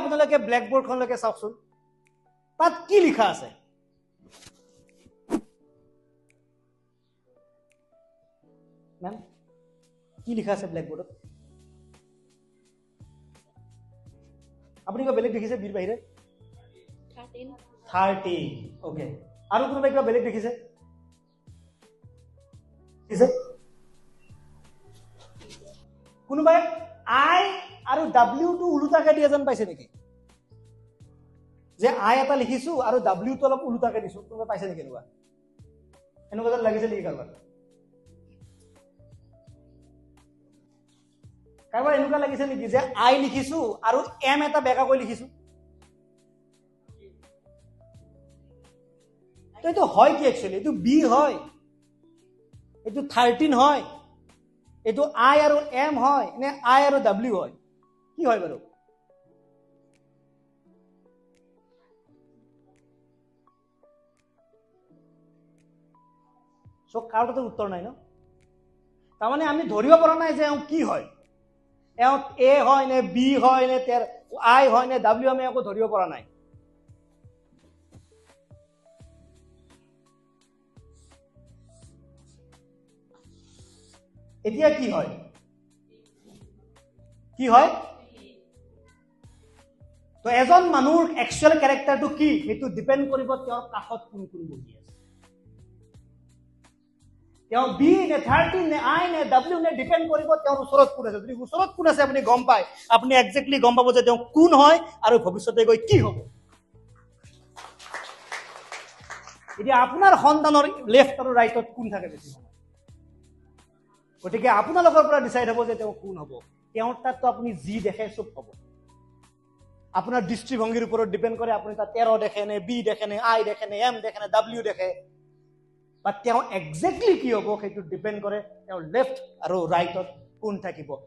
আপোনালোকে ব্ল্যাকবোৰ্ডখনলৈকে চাওকচোন তাত কি লিখা আছে মেম কি লিখা আছে ব্ল্যাকবোৰ্ডত আপুনি কিবা বেলেগ দেখিছে বিৰ বাহিৰে 13 ওকে আৰু কোনোবাই কিবা বেলেগ দেখিছে কোনোবাই আই আৰু ডব্লিউ টো উলুটাকে দিয়া যেন পাইছে নেকি যে আই এটা লিখিছো আৰু ডব্লিউ টো অলপ উলুটাকে দিছো কোনোবাই পাইছে নেকি এনেকুৱা যেন লাগিছে নেকি কাৰোবাৰ এনেকুৱা লাগিছে নেকি যে আই লিখিছো আৰু এম এটা বেকাকৈ লিখিছো তো এইটো হয় কি একচুৱেলি এইটো বি হয় এইটো 13 হয় এইটো আই আৰু এম হয় নে আই আৰু ডব্লিউ হয় কি হয় বাৰু সব কাৰোতে উত্তৰ নাই ন তাৰমানে আমি ধৰিব পৰা নাই যে কি হয় এ হয় নে বি হয় নে আই হয় নে ডব্লিউ আমি একো ধৰিব পৰা নাই এতিয়া কি হয় তো এজন মানুহৰ একচুৱেল ক্যাৰেক্টাৰটো কি সেইটো ডিপেন্ড কৰিব তেওঁৰ কাষত কোন কোন বহি আছে তেওঁ বি নে 13 নে আই নে ডব্লিউ নে ডিপেন্ড কৰিব তেওঁৰ ওচৰত কোন আছে যদি ওচৰত কোন আছে আপুনি গম পায় আপুনি এক্স্যাক্টলি গম পাব যে তেওঁ কোন হয় আৰু ভৱিষ্যতে গৈ কি হ'ব এতিয়া আপোনাৰ সন্তানৰ লেফট আৰু ৰাইটত কোন থাকে বেছি গতিকে আপোনালোকৰ পৰা ডিসাইড হ'ব যে তেওঁ কোন হ'ব তেওঁৰ তাততো আপুনি জি দেখে সব হ'ব আপোনাৰ দৃষ্টিভংগীৰ ওপৰত ডিপেন্ড কৰে আপুনি তাত 13 দেখে নে বি দেখে নে আই দেখে নে এম দেখে নে ডব্লিউ দেখে বা তেওঁ এক্স্যাক্টলি কি হ'ব সেইটো ডিপেন্ড কৰে তেওঁ লেফট আৰু ৰাইটত কোন থাকিব